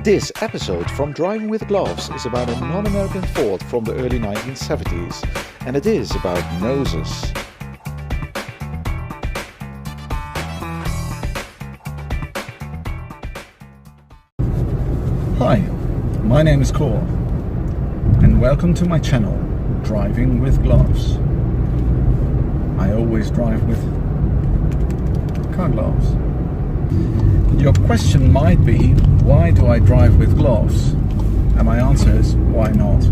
This episode from Driving With Gloves is about a non-American Ford from the early 1970s, and it is about noses. Hi, my name is Cor, and welcome to my channel, Driving With Gloves. I always drive with car gloves. Your question might be, why do I drive with gloves? And my answer is, why not?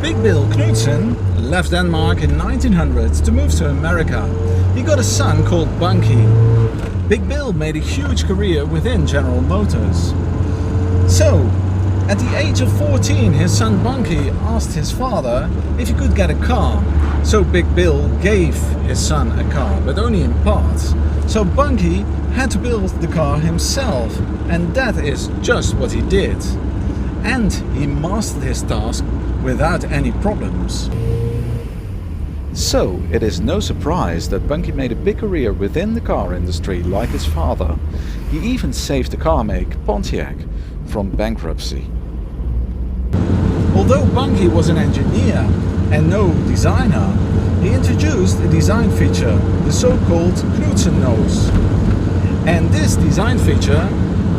Big Bill Knudsen left Denmark in 1900 to move to America. He got a son called Bunky. Big Bill made a huge career within General Motors. So, at the age of 14, his son Bunky asked his father if he could get a car. So Big Bill gave his son a car, but only in parts. So Bunky had to build the car himself, and that is just what he did. And he mastered his task without any problems. So it is no surprise that Bunky made a big career within the car industry like his father. He even saved the car make Pontiac from bankruptcy. Although Bunky was an engineer and no designer, he introduced a design feature, the so-called Knudsen nose. And this design feature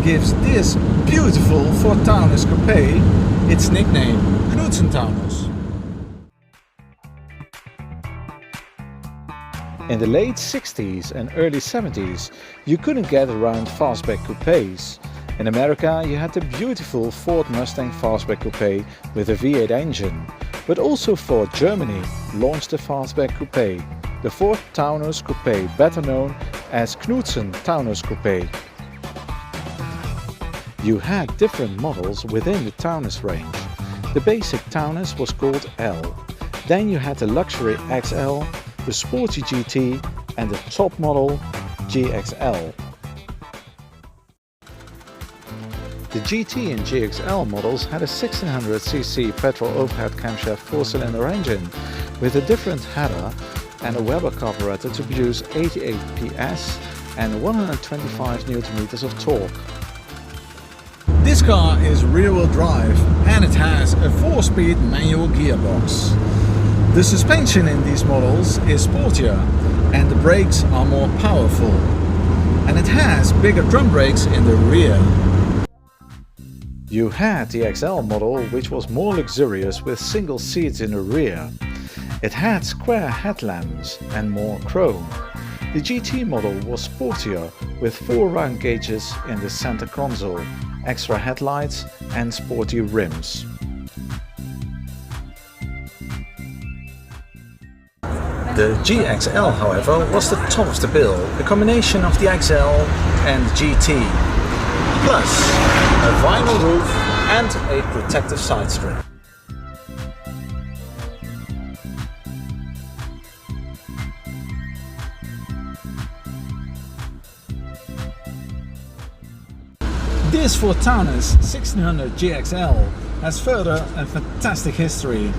gives this beautiful Ford Taunus Coupé its nickname, Knudsen Taunus. In the late 60s and early 70s, you couldn't get around fastback coupés. In America, you had the beautiful Ford Mustang fastback coupé with a V8 engine. But also Ford Germany launched a fastback coupé, the Ford Taunus Coupé, better known as Knudsen Taunus Coupé. You had different models within the Taunus range. The basic Taunus was called L. Then you had the luxury XL, the sporty GT and the top model GXL. The GT and GXL models had a 1600cc petrol overhead camshaft 4-cylinder engine with a different header and a Weber carburetor to produce 88 PS and 125 Nm of torque. This car is rear-wheel drive and it has a 4-speed manual gearbox. The suspension in these models is sportier and the brakes are more powerful. And it has bigger drum brakes in the rear. You had the XL model, which was more luxurious with single seats in the rear. It had square headlamps and more chrome. The GT model was sportier with 4 round gauges in the center console, extra headlights and sporty rims. The GXL, however, was the top of the bill, a combination of the XL and GT, plus a vinyl roof and a protective side strip. This Ford Taunus 1600 GXL has further a fantastic history.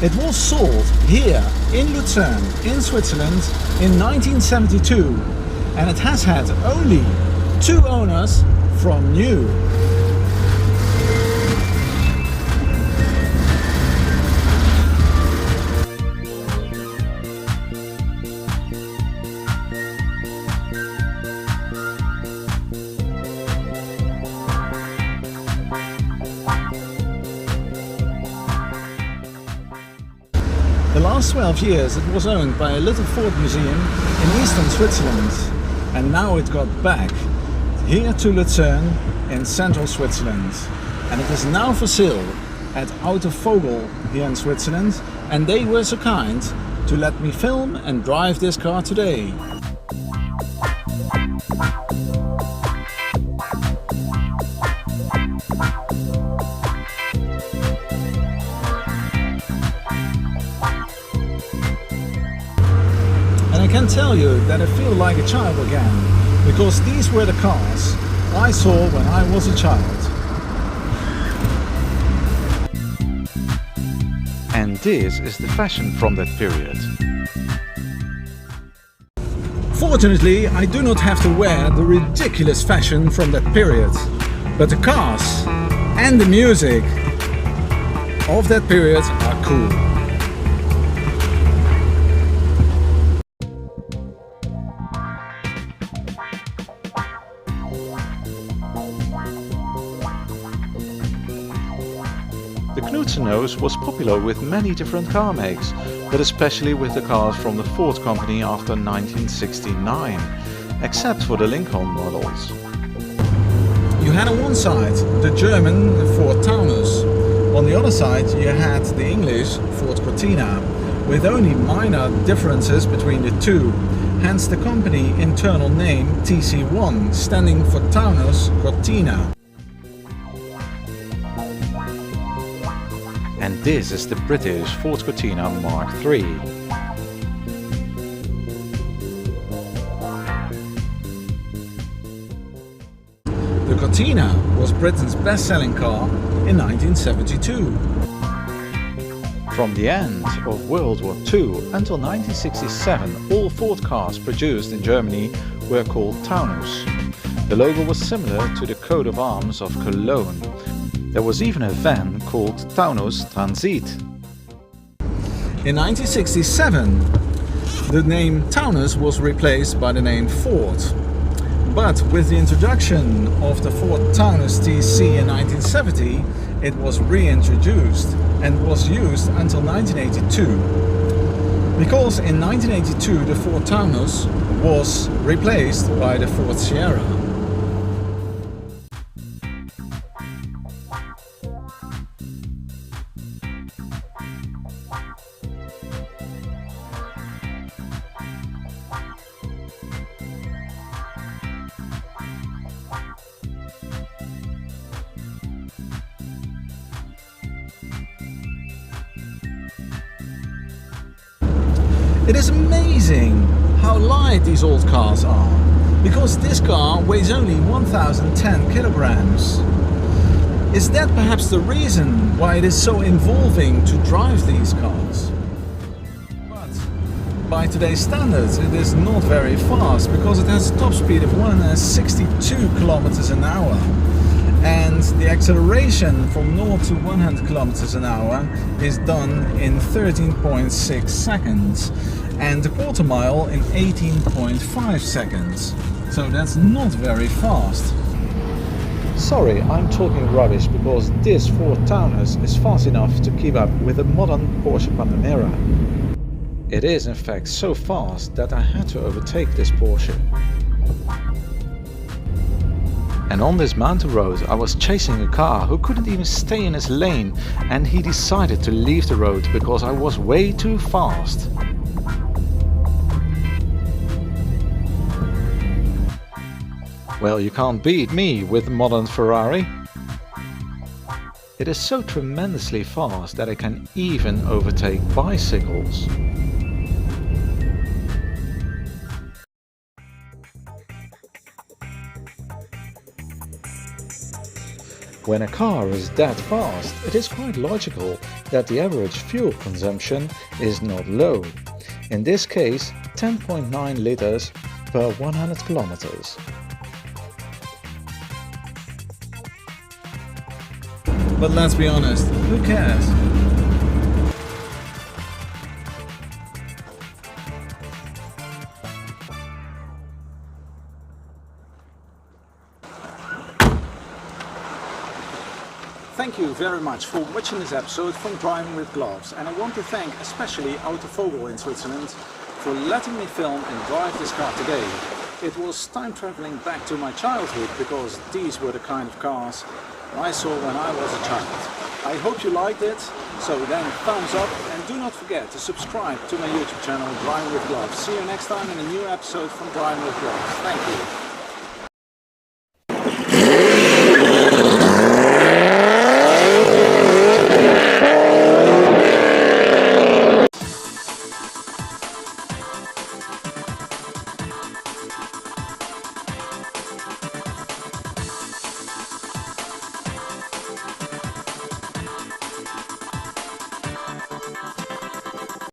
It was sold here in Lucerne in Switzerland in 1972 and it has had only 2 owners from new. The last 12 years it was owned by a little Ford museum in eastern Switzerland, and now it got back here to Lucerne in central Switzerland, and it is now for sale at Auto Vogel here in Switzerland, and they were so kind to let me film and drive this car today. And I can tell you that I feel like a child again, because these were the cars I saw when I was a child. And this is the fashion from that period. Fortunately, I do not have to wear the ridiculous fashion from that period, but the cars and the music of that period are cool. The Knudsen nose was popular with many different car makes, but especially with the cars from the Ford company after 1969, except for the Lincoln models. You had on one side the German Ford Taunus, on the other side you had the English Ford Cortina, with only minor differences between the two, hence the company internal name TC1, standing for Taunus Cortina. And this is the British Ford Cortina Mk3. The Cortina was Britain's best-selling car in 1972. From the end of World War II until 1967, all Ford cars produced in Germany were called Taunus. The logo was similar to the coat of arms of Cologne. There was even a van called Taunus Transit. In 1967, the name Taunus was replaced by the name Ford. But with the introduction of the Ford Taunus TC in 1970, it was reintroduced and was used until 1982. Because in 1982 the Ford Taunus was replaced by the Ford Sierra. It is amazing how light these old cars are, because this car weighs only 1010 kilograms. Is that perhaps the reason why it is so involving to drive these cars? But by today's standards it is not very fast, because it has a top speed of 162 kilometers an hour. And the acceleration from 0 to 100 kilometers an hour is done in 13.6 seconds and the quarter mile in 18.5 seconds. So that's not very fast. Sorry, I'm talking rubbish, because this Ford Taunus is fast enough to keep up with a modern Porsche Panamera. It is in fact so fast that I had to overtake this Porsche. And on this mountain road I was chasing a car who couldn't even stay in his lane, and he decided to leave the road because I was way too fast. Well, you can't beat me with the modern Ferrari. It is so tremendously fast that it can even overtake bicycles. When a car is that fast, it is quite logical that the average fuel consumption is not low. In this case, 10.9 liters per 100 kilometers. But let's be honest, who cares? Thank you very much for watching this episode from Driving with Gloves, and I want to thank especially Auto Vogel in Switzerland for letting me film and drive this car today. It was time traveling back to my childhood, because these were the kind of cars I saw when I was a child. I hope you liked it, so then thumbs up, and do not forget to subscribe to my YouTube channel Driving With Gloves. See you next time in a new episode from Driving With Gloves. Thank you.